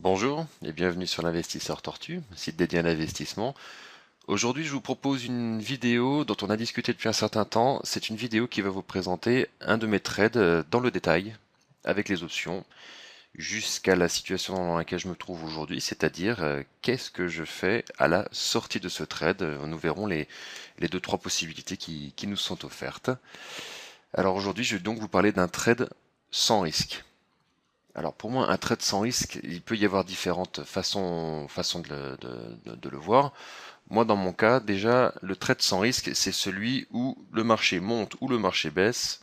Bonjour et bienvenue sur l'Investisseur Tortue, site dédié à l'investissement. Aujourd'hui, je vous propose une vidéo dont on a discuté depuis un certain temps. C'est une vidéo qui va vous présenter un de mes trades dans le détail, avec les options, jusqu'à la situation dans laquelle je me trouve aujourd'hui, c'est-à-dire qu'est-ce que je fais à la sortie de ce trade. Nous verrons les deux, trois possibilités qui nous sont offertes. Alors aujourd'hui, je vais donc vous parler d'un trade sans risque. Alors pour moi, un trade sans risque, il peut y avoir différentes façons de le voir. Moi, dans mon cas, déjà, le trade sans risque, c'est celui où le marché monte ou le marché baisse,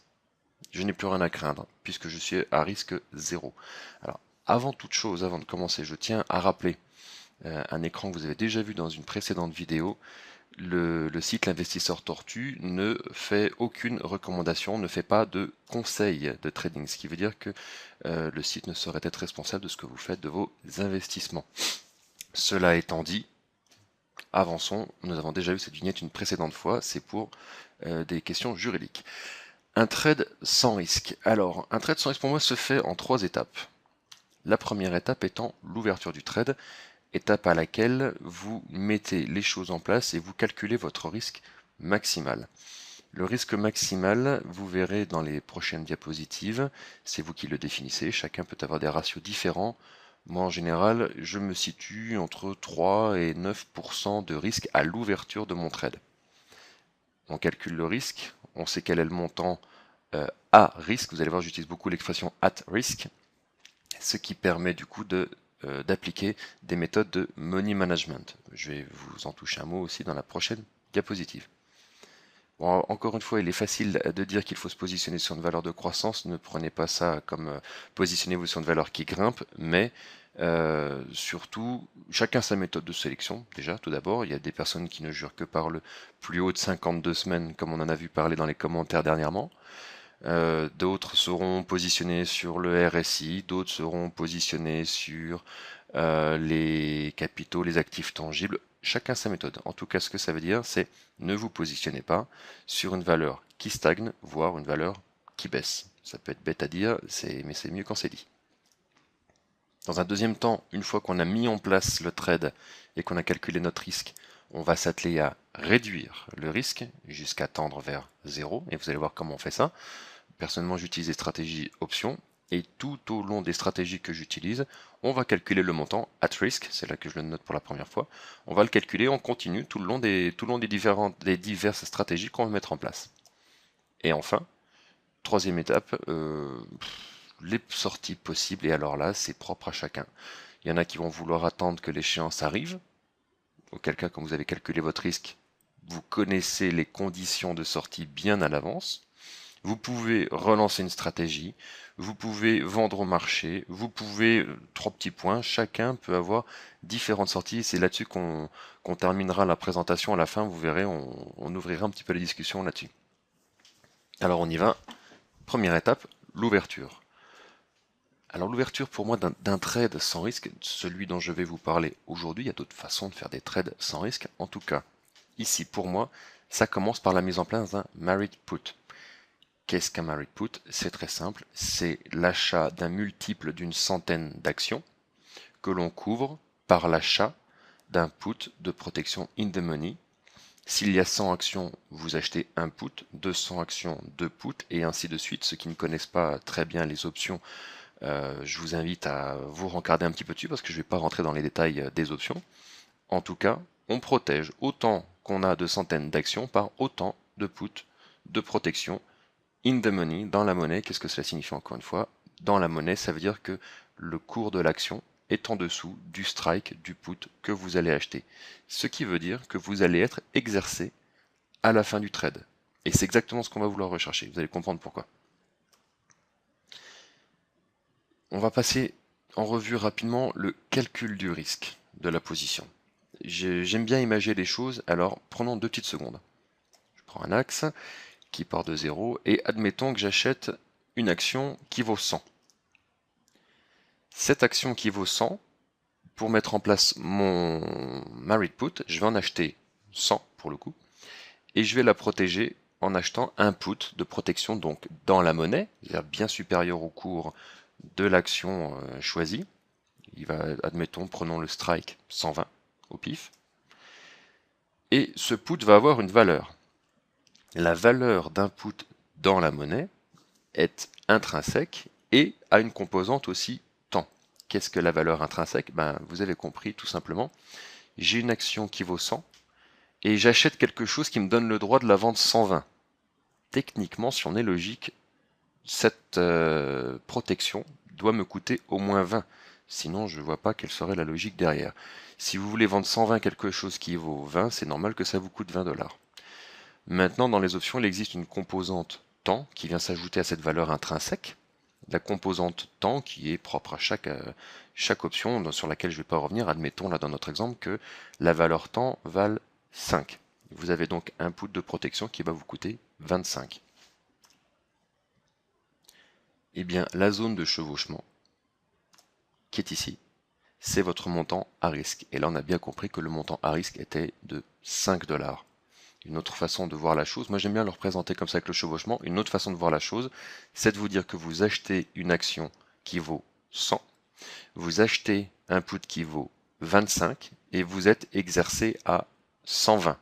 je n'ai plus rien à craindre, puisque je suis à risque zéro. Alors, avant toute chose, avant de commencer, je tiens à rappeler un écran que vous avez déjà vu dans une précédente vidéo. Le site L'Investisseur Tortue ne fait aucune recommandation, ne fait pas de conseils de trading, ce qui veut dire que le site ne saurait être responsable de ce que vous faites de vos investissements. Cela étant dit, avançons, nous avons déjà vu cette vignette une précédente fois, c'est pour des questions juridiques. Un trade sans risque. Alors, un trade sans risque pour moi se fait en 3 étapes. La première étape étant l'ouverture du trade, étape à laquelle vous mettez les choses en place et vous calculez votre risque maximal. Le risque maximal, vous verrez dans les prochaines diapositives, c'est vous qui le définissez, chacun peut avoir des ratios différents. Moi en général, je me situe entre 3 et 9% de risque à l'ouverture de mon trade. On calcule le risque, on sait quel est le montant à risque, vous allez voir j'utilise beaucoup l'expression at risk, ce qui permet du coup d'appliquer des méthodes de money management. Je vais vous en toucher un mot aussi dans la prochaine diapositive. Bon, encore une fois, il est facile de dire qu'il faut se positionner sur une valeur de croissance. Ne prenez pas ça comme positionnez-vous sur une valeur qui grimpe, mais surtout, chacun sa méthode de sélection. Déjà, tout d'abord, il y a des personnes qui ne jurent que par le plus haut de 52 semaines, comme on en a vu parler dans les commentaires dernièrement. D'autres seront positionnés sur le RSI, d'autres seront positionnés sur les capitaux, les actifs tangibles. Chacun sa méthode. En tout cas, ce que ça veut dire, c'est ne vous positionnez pas sur une valeur qui stagne, voire une valeur qui baisse. Ça peut être bête à dire, mais c'est mieux quand c'est dit. Dans un deuxième temps, une fois qu'on a mis en place le trade et qu'on a calculé notre risque, on va s'atteler à réduire le risque jusqu'à tendre vers zéro. Et vous allez voir comment on fait ça. Personnellement, j'utilise des stratégies options. Et tout au long des stratégies que j'utilise, on va calculer le montant at risk, c'est là que je le note pour la première fois. On va le calculer en continu tout le long des diverses stratégies qu'on va mettre en place. Et enfin, troisième étape, les sorties possibles. Et alors là, c'est propre à chacun. Il y en a qui vont vouloir attendre que l'échéance arrive, auquel cas, quand vous avez calculé votre risque, vous connaissez les conditions de sortie bien à l'avance. Vous pouvez relancer une stratégie, vous pouvez vendre au marché, vous pouvez, 3 petits points, chacun peut avoir différentes sorties. C'est là-dessus qu'on terminera la présentation à la fin, vous verrez, on ouvrira un petit peu la discussion là-dessus. Alors on y va. Première étape, l'ouverture. Alors l'ouverture pour moi d'un trade sans risque, celui dont je vais vous parler aujourd'hui, il y a d'autres façons de faire des trades sans risque. En tout cas, ici pour moi, ça commence par la mise en place d'un married put. Qu'est-ce qu'un married put? C'est très simple, c'est l'achat d'un multiple d'une centaine d'actions que l'on couvre par l'achat d'un put de protection in the money. S'il y a 100 actions, vous achetez un put, 200 actions, 2 puts, et ainsi de suite. Ceux qui ne connaissent pas très bien les options, je vous invite à vous rencarder un petit peu dessus parce que je ne vais pas rentrer dans les détails des options. En tout cas, on protège autant qu'on a de centaines d'actions par autant de puts de protection in the money, dans la monnaie. Qu'est-ce que cela signifie encore une fois? Dans la monnaie, ça veut dire que le cours de l'action est en dessous du strike, du put que vous allez acheter. Ce qui veut dire que vous allez être exercé à la fin du trade. Et c'est exactement ce qu'on va vouloir rechercher. Vous allez comprendre pourquoi. On va passer en revue rapidement le calcul du risque de la position. J'aime bien imager les choses, alors prenons 2 petites secondes. Je prends un axe qui part de 0 et admettons que j'achète une action qui vaut 100. Cette action qui vaut 100, pour mettre en place mon married put, je vais en acheter 100 pour le coup, et je vais la protéger en achetant un put de protection donc dans la monnaie, c'est-à-dire bien supérieur au cours de l'action choisie. Il va, admettons, prenons le strike 120 au pif. Et ce put va avoir une valeur. La valeur d'un put dans la monnaie est intrinsèque et a une composante aussi temps. Qu'est-ce que la valeur intrinsèque? Vous avez compris, tout simplement. J'ai une action qui vaut 100 et j'achète quelque chose qui me donne le droit de la vendre 120. Techniquement, si on est logique, cette protection doit me coûter au moins 20. Sinon, je ne vois pas quelle serait la logique derrière. Si vous voulez vendre 120 quelque chose qui vaut 20, c'est normal que ça vous coûte 20 $. Maintenant, dans les options, il existe une composante temps qui vient s'ajouter à cette valeur intrinsèque. La composante temps qui est propre à chaque option sur laquelle je ne vais pas revenir. Admettons là dans notre exemple que la valeur temps vale 5. Vous avez donc un put de protection qui va vous coûter 25. Eh bien, la zone de chevauchement qui est ici, c'est votre montant à risque. Et là, on a bien compris que le montant à risque était de 5 $. Une autre façon de voir la chose, moi j'aime bien le représenter comme ça avec le chevauchement, une autre façon de voir la chose, c'est de vous dire que vous achetez une action qui vaut 100, vous achetez un put qui vaut 25 et vous êtes exercé à 120.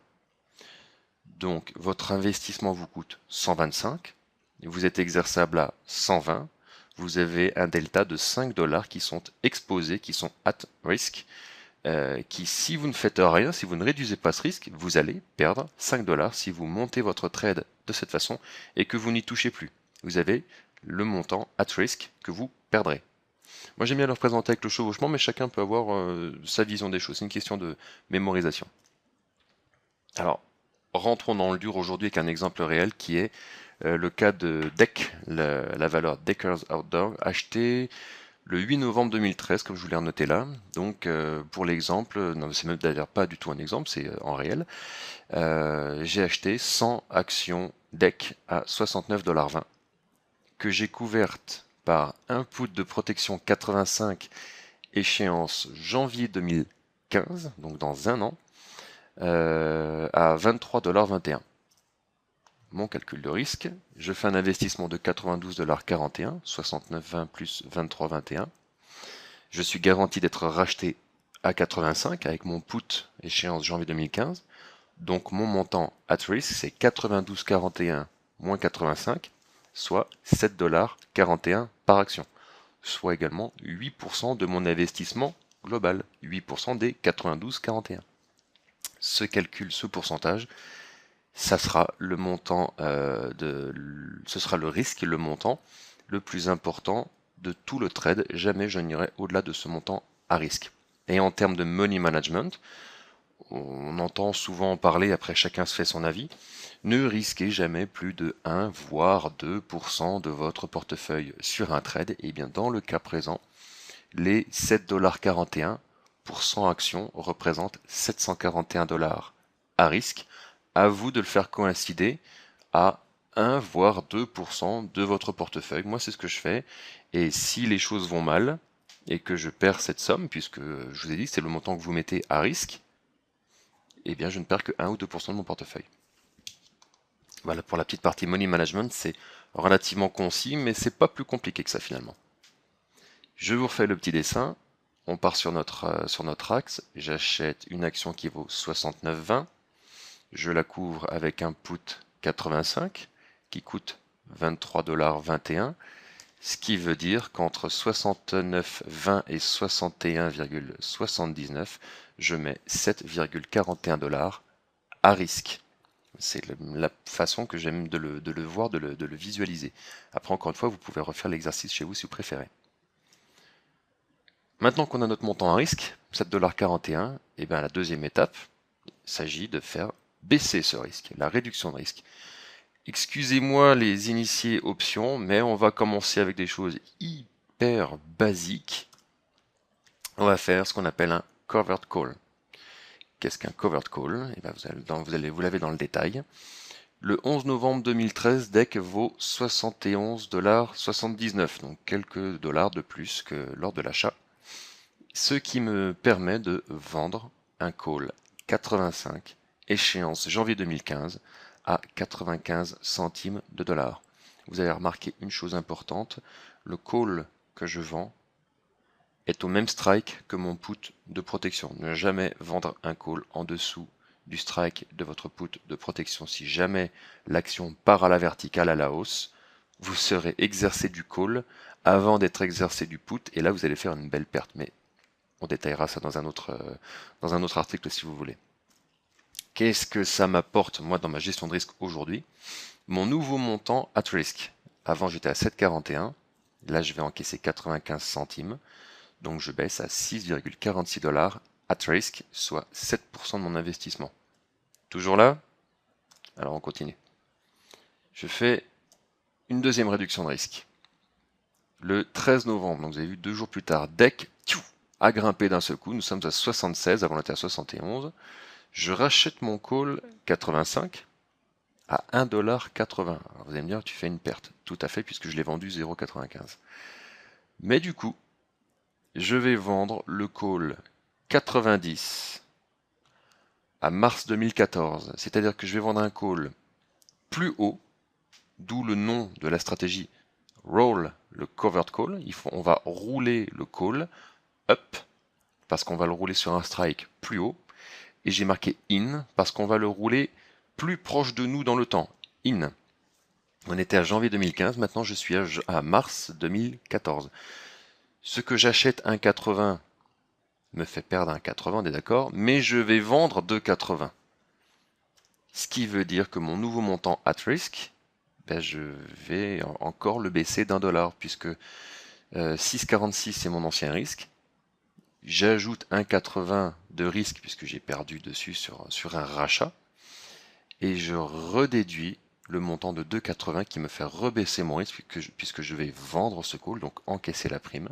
Donc votre investissement vous coûte 125, vous êtes exerçable à 120, vous avez un delta de 5 $ qui sont exposés, qui sont at risk, qui, si vous ne faites rien, si vous ne réduisez pas ce risque, vous allez perdre 5 $ si vous montez votre trade de cette façon et que vous n'y touchez plus. Vous avez le montant at risk que vous perdrez. Moi j'aime bien le représenter avec le chevauchement, mais chacun peut avoir sa vision des choses. C'est une question de mémorisation. Alors, rentrons dans le dur aujourd'hui avec un exemple réel qui est le cas de DEC, la valeur Deckers Outdoor, acheté le 8 novembre 2013, comme je vous l'ai noté là. Donc, pour l'exemple, non, c'est même d'ailleurs pas du tout un exemple, c'est en réel. J'ai acheté 100 actions DEC à 69,20 $, que j'ai couvertes par un put de protection 85, échéance janvier 2015, donc dans un an, à 23,21 $. Mon calcul de risque, je fais un investissement de 92,41 $, 69,20 plus 23,21. Je suis garanti d'être racheté à 85 avec mon put échéance janvier 2015. Donc mon montant at risk, c'est 92,41 moins 85, soit 7,41 $ par action, soit également 8% de mon investissement global, 8% des 92,41. Ce calcul, ce pourcentage, ça sera le montant ce sera le risque et le montant le plus important de tout le trade. Jamais je n'irai au-delà de ce montant à risque. Et en termes de money management, on entend souvent en parler, après chacun se fait son avis, ne risquez jamais plus de 1 voire 2% de votre portefeuille sur un trade. Et bien dans le cas présent, les 7,41 $ pour 100 actions représentent 741 $ à risque. À vous de le faire coïncider à 1 voire 2% de votre portefeuille. Moi, c'est ce que je fais. Et si les choses vont mal et que je perds cette somme, puisque je vous ai dit que c'est le montant que vous mettez à risque, eh bien, je ne perds que 1 ou 2% de mon portefeuille. Voilà pour la petite partie money management. C'est relativement concis, mais c'est pas plus compliqué que ça finalement. Je vous refais le petit dessin. On part sur notre axe. J'achète une action qui vaut 69,20. Je la couvre avec un put 85 qui coûte 23,21 $, ce qui veut dire qu'entre 69,20 et 61,79, je mets 7,41 $ à risque. C'est la façon que j'aime de le voir, de le visualiser. Après, encore une fois, vous pouvez refaire l'exercice chez vous si vous préférez. Maintenant qu'on a notre montant à risque, 7,41 $, et bien la deuxième étape, il s'agit de faire baisser ce risque, la réduction de risque. Excusez-moi les initiés options, mais on va commencer avec des choses hyper basiques. On va faire ce qu'on appelle un covered call. Qu'est-ce qu'un covered call? Et bien vous l'avez dans le détail. Le 11 novembre 2013, DEC vaut 71,79 $, donc quelques dollars de plus que lors de l'achat. Ce qui me permet de vendre un call 85, échéance janvier 2015, à 95 centimes de dollars. Vous avez remarqué une chose importante, le call que je vends est au même strike que mon put de protection. Ne jamais vendre un call en dessous du strike de votre put de protection. Si jamais l'action part à la verticale, à la hausse, vous serez exercé du call avant d'être exercé du put, et là vous allez faire une belle perte. Mais on détaillera ça dans un autre article si vous voulez. Qu'est-ce que ça m'apporte moi dans ma gestion de risque aujourd'hui? Mon nouveau montant at risk. Avant j'étais à 7,41. Là je vais encaisser 95 centimes. Donc je baisse à 6,46 $ at risk, soit 7% de mon investissement. Toujours là? Alors on continue. Je fais une deuxième réduction de risque. Le 13 novembre, donc vous avez vu 2 jours plus tard, DEC a grimpé d'un seul coup. Nous sommes à 76, avant on était à 71. Je rachète mon call 85 à 1,80 $. Alors vous allez me dire, tu fais une perte. Tout à fait, puisque je l'ai vendu 0,95. Mais du coup, je vais vendre le call 90 à mars 2014. C'est-à-dire que je vais vendre un call plus haut, d'où le nom de la stratégie roll le covered call. On va rouler le call up, parce qu'on va le rouler sur un strike plus haut. Et j'ai marqué in, parce qu'on va le rouler plus proche de nous dans le temps. In. On était à janvier 2015, maintenant je suis à mars 2014. Ce que j'achète 1,80 me fait perdre 1,80, on est d'accord, mais je vais vendre 2,80. Ce qui veut dire que mon nouveau montant at risk, ben je vais encore le baisser d'1 $, puisque 6,46 c'est mon ancien risque. J'ajoute 1,80 de risque, puisque j'ai perdu dessus sur un rachat, et je redéduis le montant de 2,80 qui me fait rebaisser mon risque puisque je vais vendre ce call, donc encaisser la prime.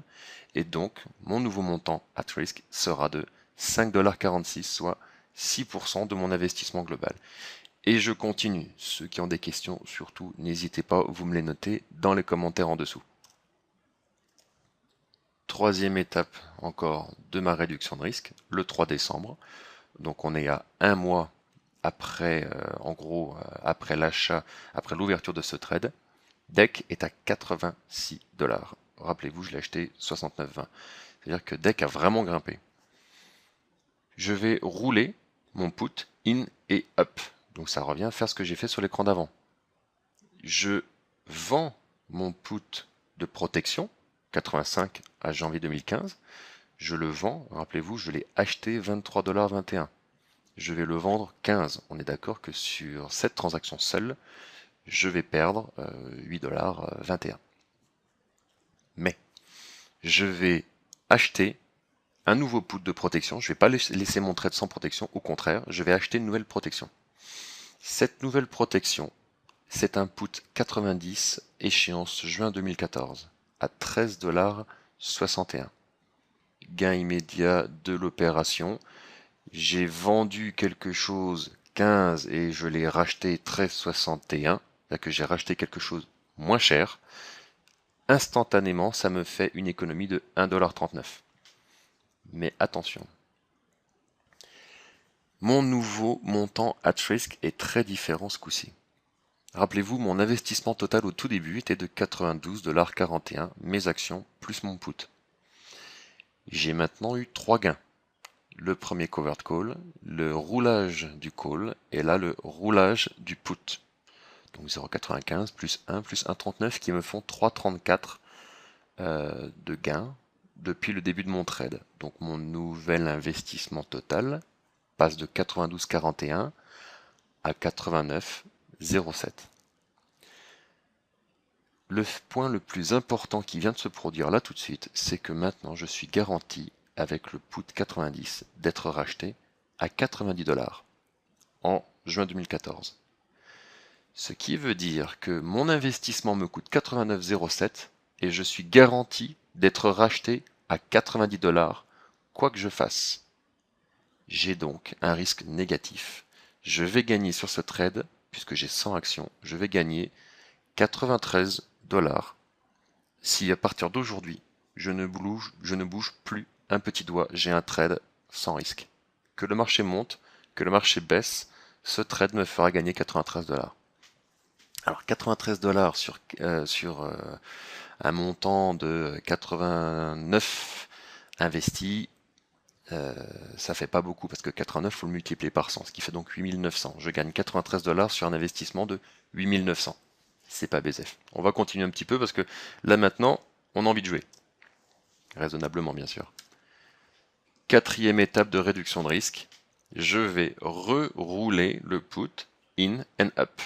Et donc, mon nouveau montant at risk sera de 5,46 $, soit 6% de mon investissement global. Et je continue. Ceux qui ont des questions, surtout, n'hésitez pas, vous me les notez dans les commentaires en dessous. Troisième étape encore de ma réduction de risque, le 3 décembre. Donc on est à un mois après, en gros, après l'achat, après l'ouverture de ce trade. DEC est à 86 $. Rappelez-vous, je l'ai acheté 69,20. C'est-à-dire que DEC a vraiment grimpé. Je vais rouler mon put in et up. Donc ça revient à faire ce que j'ai fait sur l'écran d'avant. Je vends mon put de protection, 85 à janvier 2015. Je le vends, rappelez-vous, je l'ai acheté 23,21 $. Je vais le vendre 15. On est d'accord que sur cette transaction seule, je vais perdre 8,21 $. Mais je vais acheter un nouveau put de protection. Je ne vais pas laisser mon trade sans protection. Au contraire, je vais acheter une nouvelle protection. Cette nouvelle protection, c'est un put 90 échéance juin 2014 à 13,61 $. Gain immédiat de l'opération. J'ai vendu quelque chose 15 et je l'ai racheté 13,61. C'est-à-dire que j'ai racheté quelque chose moins cher. Instantanément, ça me fait une économie de 1,39 $. Mais attention, mon nouveau montant at risk est très différent ce coup-ci. Rappelez-vous, mon investissement total au tout début était de 92,41 $, mes actions plus mon put. J'ai maintenant eu 3 gains. Le premier covered call, le roulage du call, et là le roulage du put. Donc 0,95 plus 1 plus 1,39 qui me font 3,34 de gains depuis le début de mon trade. Donc mon nouvel investissement total passe de 92,41 à 89,07. Le point le plus important qui vient de se produire là tout de suite, c'est que maintenant je suis garanti avec le put 90 d'être racheté à 90 $ en juin 2014. Ce qui veut dire que mon investissement me coûte 89,07 et je suis garanti d'être racheté à 90 $, quoi que je fasse. J'ai donc un risque négatif. Je vais gagner sur ce trade, puisque j'ai 100 actions, je vais gagner 93 $ si à partir d'aujourd'hui, je ne bouge plus un petit doigt, j'ai un trade sans risque. Que le marché monte, que le marché baisse, ce trade me fera gagner 93 $. Alors 93 $ sur un montant de 89 investi, ça fait pas beaucoup parce que 89, il faut le multiplier par 100, ce qui fait donc 8900. Je gagne 93 $ sur un investissement de 8900. C'est pas BZF. On va continuer un petit peu parce que là maintenant, on a envie de jouer. Raisonnablement, bien sûr. Quatrième étape de réduction de risque. Je vais rerouler le put in and up.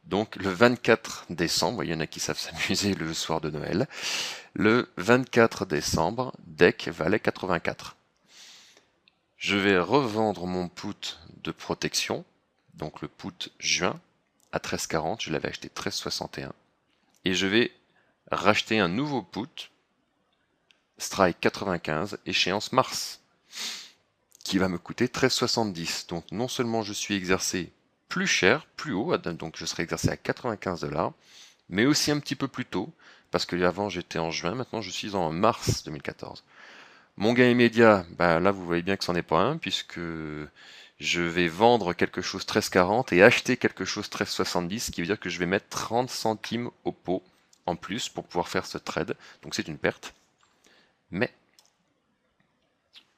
Donc le 24 décembre, il y en a qui savent s'amuser le soir de Noël. Le 24 décembre, deck valait 84. Je vais revendre mon put de protection, donc le put juin, à 13,40. Je l'avais acheté 13,61. Et je vais racheter un nouveau put, strike 95, échéance mars, qui va me coûter 13,70. Donc non seulement je suis exercé plus cher, plus haut, donc je serai exercé à 95 $, mais aussi un petit peu plus tôt, parce que avant j'étais en juin, maintenant je suis en mars 2014. Mon gain immédiat, bah là vous voyez bien que c'en est pas un, puisque je vais vendre quelque chose 13,40 et acheter quelque chose 13,70, ce qui veut dire que je vais mettre 30 centimes au pot en plus pour pouvoir faire ce trade, donc c'est une perte. Mais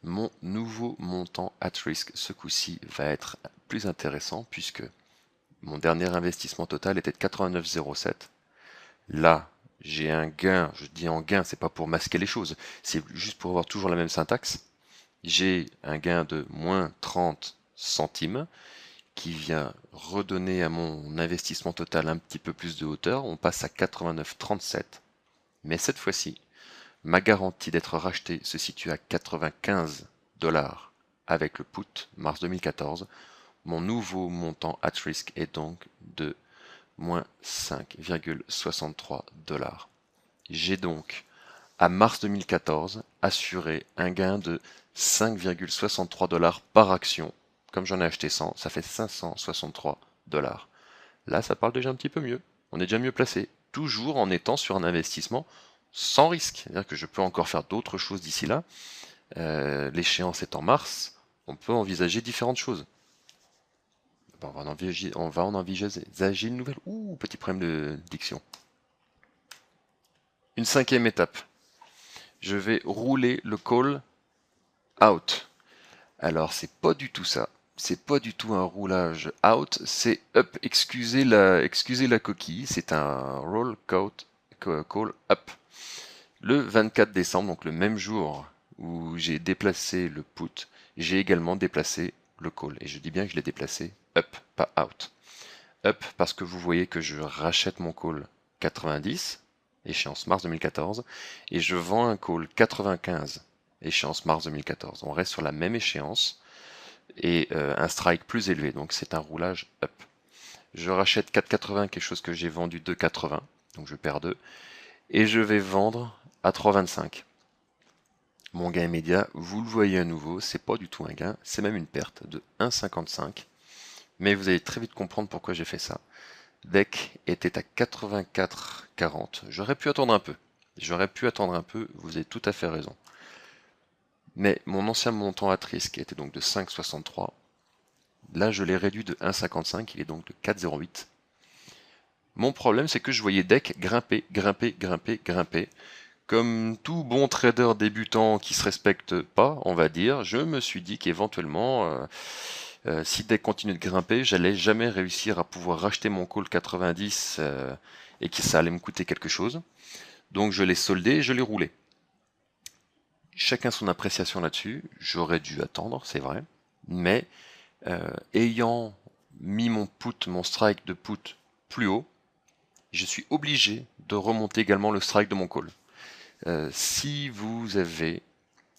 mon nouveau montant at risk ce coup-ci va être plus intéressant puisque mon dernier investissement total était de 89,07. Là, j'ai un gain, je dis en gain, c'est pas pour masquer les choses, c'est juste pour avoir toujours la même syntaxe. J'ai un gain de moins 30 centimes qui vient redonner à mon investissement total un petit peu plus de hauteur. On passe à 89,37. Mais cette fois-ci, ma garantie d'être racheté se situe à 95 $ avec le put mars 2014. Mon nouveau montant at risk est donc de moins 5,63 $. J'ai donc, à mars 2014, assuré un gain de 5,63 $ par action. Comme j'en ai acheté 100, ça fait 563 $. Là, ça parle déjà un petit peu mieux. On est déjà mieux placé, toujours en étant sur un investissement sans risque. C'est-à-dire que je peux encore faire d'autres choses d'ici là. L'échéance est en mars, on peut envisager différentes choses. Bon, on va en envisager une nouvelle. Ouh, petit problème de diction. Une cinquième étape. Je vais rouler le call out. Alors, c'est pas du tout ça. C'est pas du tout un roulage out, c'est up. Excusez la coquille, c'est un roll call up. Le 24 décembre, donc le même jour où j'ai déplacé le put, j'ai également déplacé le call. Et je dis bien que je l'ai déplacé up, pas out. Up parce que vous voyez que je rachète mon call 90, échéance mars 2014, et je vends un call 95, échéance mars 2014. On reste sur la même échéance et un strike plus élevé, donc c'est un roulage up. Je rachète 4,80, quelque chose que j'ai vendu 2,80, donc je perds 2, et je vais vendre à 3,25. Mon gain immédiat, vous le voyez à nouveau, c'est pas du tout un gain, c'est même une perte de 1,55. Mais vous allez très vite comprendre pourquoi j'ai fait ça. Deck était à 84,40. J'aurais pu attendre un peu. Vous avez tout à fait raison. Mais mon ancien montant at risk était donc de 5,63. Là, je l'ai réduit de 1,55, il est donc de 4,08. Mon problème, c'est que je voyais deck grimper. Comme tout bon trader débutant qui se respecte pas, on va dire, je me suis dit qu'éventuellement, si deck continue de grimper, j'allais jamais réussir à pouvoir racheter mon call 90 et que ça allait me coûter quelque chose. Donc je l'ai soldé et je l'ai roulé. Chacun son appréciation là-dessus. J'aurais dû attendre, c'est vrai. Mais ayant mis mon strike de put plus haut, je suis obligé de remonter également le strike de mon call. Si vous avez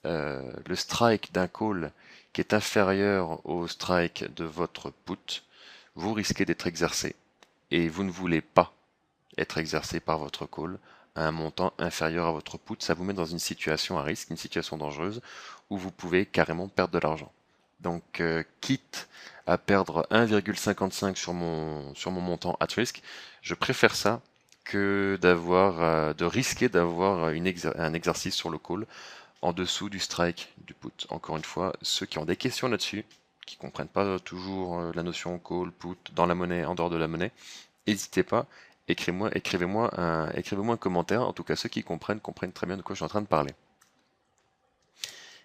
le strike d'un call qui est inférieur au strike de votre put, vous risquez d'être exercé. Et vous ne voulez pas être exercé par votre call à un montant inférieur à votre put. Ça vous met dans une situation à risque, une situation dangereuse, où vous pouvez carrément perdre de l'argent. Donc, quitte à perdre 1,55 sur mon montant at risk, je préfère ça que de risquer d'avoir un exercice sur le call en dessous du strike du put. Encore une fois, ceux qui ont des questions là-dessus, qui ne comprennent pas toujours la notion call, put, dans la monnaie, en dehors de la monnaie, n'hésitez pas, écrivez-moi un commentaire. En tout cas, ceux qui comprennent très bien de quoi je suis en train de parler.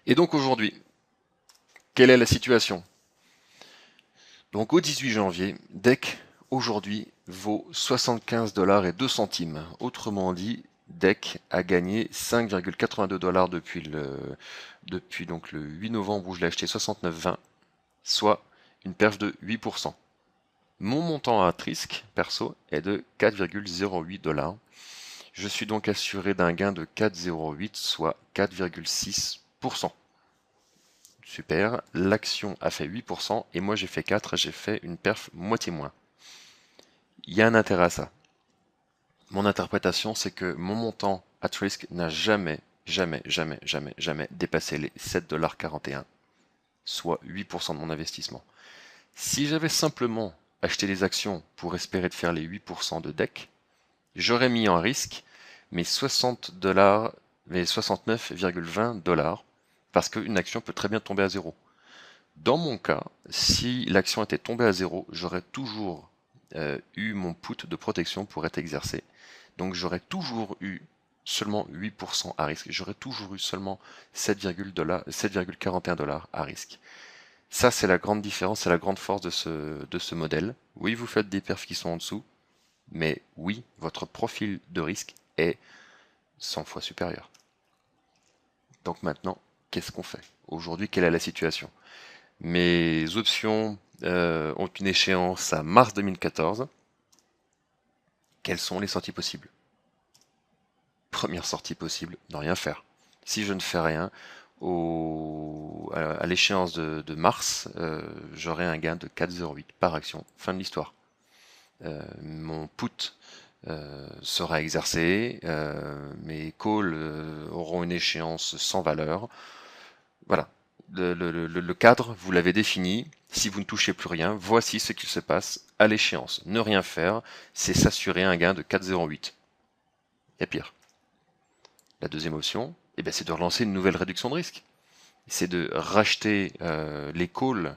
Et donc aujourd'hui, quelle est la situation? Donc au 18 janvier, DEC aujourd'hui vaut 75 $ et 2 centimes. Autrement dit, DEC a gagné 5,82 $ depuis donc le 8 novembre où je l'ai acheté 69,20, soit une perf de 8%. Mon montant à risque perso est de 4,08 $. Je suis donc assuré d'un gain de 4,08, soit 4,6%. Super, l'action a fait 8% et moi j'ai fait 4, j'ai fait une perf moitié moins. Il y a un intérêt à ça. Mon interprétation, c'est que mon montant at risk n'a jamais dépassé les 7,41 $, soit 8% de mon investissement. Si j'avais simplement acheté les actions pour espérer de faire les 8% de DEC, j'aurais mis en risque mes 60 $, mes 69,20 $, parce qu'une action peut très bien tomber à zéro. Dans mon cas, si l'action était tombée à zéro, j'aurais toujours eu mon put de protection pour être exercé. Donc j'aurais toujours eu seulement 8% à risque. J'aurais toujours eu seulement 7,41 $ à risque. Ça, c'est la grande différence, c'est la grande force de ce modèle. Oui, vous faites des perfs qui sont en dessous, mais oui, votre profil de risque est 100 fois supérieur. Donc maintenant, qu'est-ce qu'on fait? Aujourd'hui, quelle est la situation? Mes options ont une échéance à mars 2014. Quelles sont les sorties possibles? Première sortie possible, ne rien faire. Si je ne fais rien, à l'échéance de mars, j'aurai un gain de 4,08 par action. Fin de l'histoire. Mon put sera exercé, mes calls auront une échéance sans valeur. Voilà. Le cadre, vous l'avez défini. Si vous ne touchez plus rien, voici ce qu'il se passe à l'échéance. Ne rien faire, c'est s'assurer un gain de 4,08. Il y a pire. La deuxième option, c'est de relancer une nouvelle réduction de risque. C'est de racheter les calls,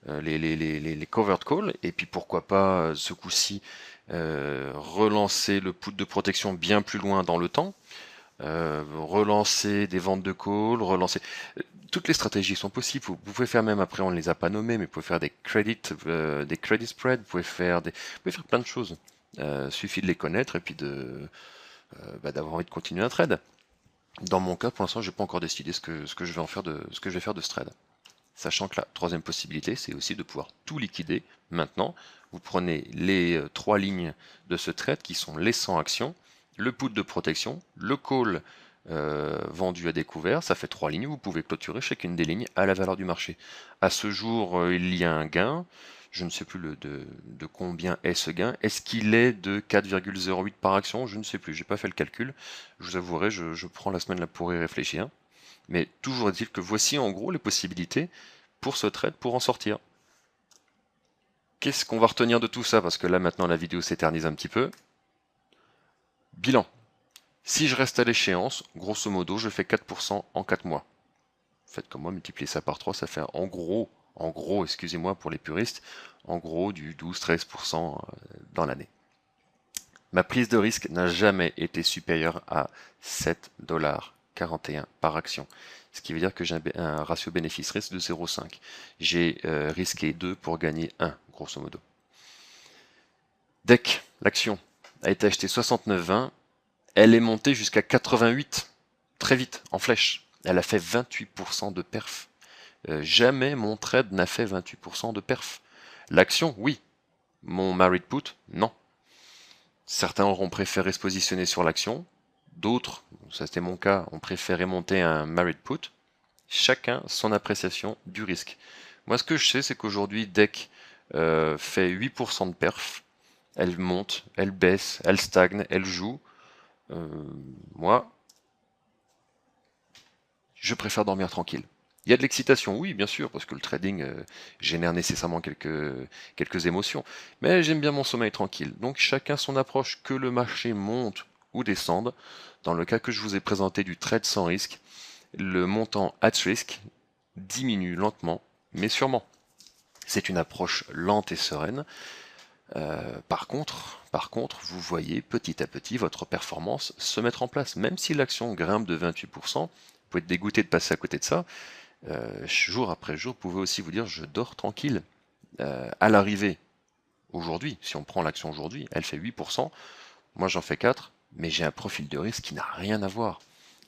les covered calls, et puis pourquoi pas ce coup-ci relancer le put de protection bien plus loin dans le temps, relancer des ventes de calls, relancer... Toutes les stratégies sont possibles. Vous pouvez faire même, après on ne les a pas nommées, mais vous pouvez faire des credit spreads, vous pouvez faire plein de choses. Suffit de les connaître et puis d'avoir envie de continuer un trade. Dans mon cas, pour l'instant, je n'ai pas encore décidé ce que je vais faire de ce trade. Sachant que la troisième possibilité, c'est aussi de pouvoir tout liquider maintenant. Vous prenez les 3 lignes de ce trade qui sont les 100 actions, le put de protection, le call vendu à découvert, ça fait 3 lignes, vous pouvez clôturer chacune des lignes à la valeur du marché. À ce jour, il y a un gain, je ne sais plus de combien est ce gain. Est-ce qu'il est de 4,08 par action? Je ne sais plus, j'ai pas fait le calcul. Je vous avouerai, je prends la semaine là pour y réfléchir. Mais toujours est-il que voici en gros les possibilités pour ce trade pour en sortir. Qu'est-ce qu'on va retenir de tout ça? Parce que là maintenant la vidéo s'éternise un petit peu. Bilan. Si je reste à l'échéance, grosso modo, je fais 4% en 4 mois. Faites comme moi, multipliez ça par 3, ça fait en gros, excusez-moi pour les puristes, en gros du 12-13% dans l'année. Ma prise de risque n'a jamais été supérieure à 7,41 $ par action. Ce qui veut dire que j'ai un ratio bénéfice-risque de 0,5. J'ai risqué 2 pour gagner 1, grosso modo. DEC, l'action, a été achetée 69,20. Elle est montée jusqu'à 88, très vite, en flèche. Elle a fait 28% de perf. Jamais mon trade n'a fait 28% de perf. L'action, oui. Mon married put, non. Certains auront préféré se positionner sur l'action. D'autres, ça c'était mon cas, ont préféré monter un married put. Chacun son appréciation du risque. Moi, ce que je sais, c'est qu'aujourd'hui, DEC fait 8% de perf. Elle monte, elle baisse, elle stagne, elle joue. Moi, je préfère dormir tranquille. Il y a de l'excitation, oui, bien sûr, parce que le trading génère nécessairement quelques émotions. Mais j'aime bien mon sommeil tranquille. Donc chacun son approche, que le marché monte ou descende. Dans le cas que je vous ai présenté du trade sans risque, le montant at risk diminue lentement, mais sûrement. C'est une approche lente et sereine. Par contre, vous voyez petit à petit votre performance se mettre en place. Même si l'action grimpe de 28%, pouvez être dégoûté de passer à côté de ça. Jour après jour, vous pouvez aussi vous dire je dors tranquille. À l'arrivée, aujourd'hui, si on prend l'action aujourd'hui, elle fait 8%, moi j'en fais 4, mais j'ai un profil de risque qui n'a rien à voir.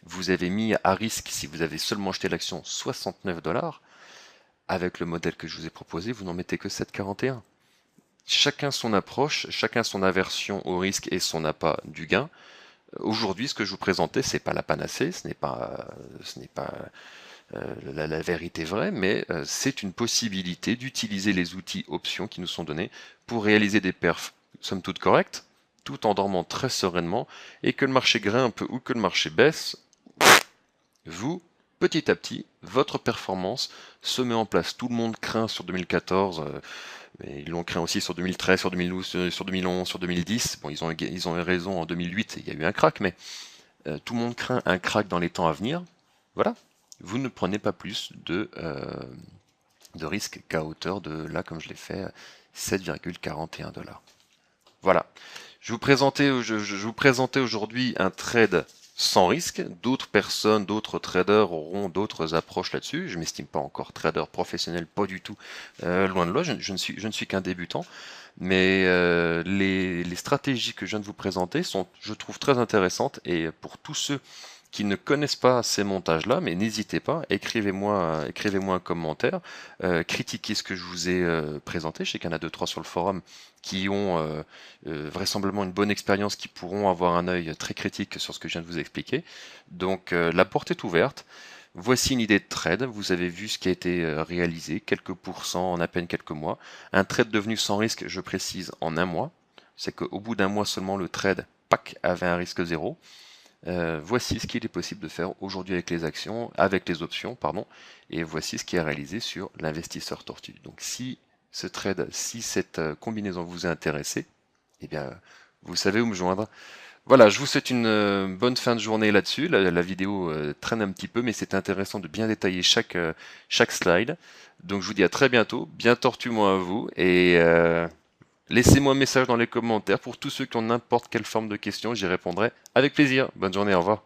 Vous avez mis à risque, si vous avez seulement acheté l'action, 69 $. Avec le modèle que je vous ai proposé, vous n'en mettez que 7,41. Chacun son approche, chacun son aversion au risque et son appât du gain. Aujourd'hui, ce que je vous présentais, c'est pas la panacée, ce n'est pas la vérité vraie, mais c'est une possibilité d'utiliser les outils options qui nous sont donnés pour réaliser des perfs, somme toute correctes, tout en dormant très sereinement, et que le marché grimpe ou que le marché baisse, vous, petit à petit, votre performance se met en place. Tout le monde craint sur 2014, mais ils l'ont craint aussi sur 2013, sur 2012, sur 2011, sur 2010. Bon, ils ont eu raison en 2008, il y a eu un crack, mais tout le monde craint un crack dans les temps à venir. Voilà, vous ne prenez pas plus de risque qu'à hauteur de, là, comme je l'ai fait, 7,41 $. Voilà. Je vous présentais aujourd'hui un trade sans risque. D'autres personnes, d'autres traders auront d'autres approches là-dessus. Je m'estime pas encore trader professionnel, pas du tout. Loin de là, je ne suis qu'un débutant. Mais les stratégies que je viens de vous présenter sont, je trouve, très intéressantes. Et pour tous ceux qui ne connaissent pas ces montages-là, mais n'hésitez pas, écrivez-moi un commentaire, critiquez ce que je vous ai présenté. Je sais qu'il y en a 2-3 sur le forum qui ont vraisemblablement une bonne expérience, qui pourront avoir un œil très critique sur ce que je viens de vous expliquer. Donc la porte est ouverte. Voici une idée de trade. Vous avez vu ce qui a été réalisé, quelques pourcents en à peine quelques mois. Un trade devenu sans risque, je précise, en un mois. C'est qu'au bout d'un mois seulement, le trade, pack, avait un risque zéro. Voici ce qu'il est possible de faire aujourd'hui avec les actions, avec les options, pardon, et voici ce qui est réalisé sur l'investisseur tortue. Donc si ce trade, si cette combinaison vous a intéressé, eh bien vous savez où me joindre. Voilà, je vous souhaite une bonne fin de journée là-dessus. La vidéo traîne un petit peu, mais c'est intéressant de bien détailler chaque slide. Donc je vous dis à très bientôt, bien tortue-moi à vous, et laissez-moi un message dans les commentaires pour tous ceux qui ont n'importe quelle forme de questions, j'y répondrai avec plaisir. Bonne journée, au revoir.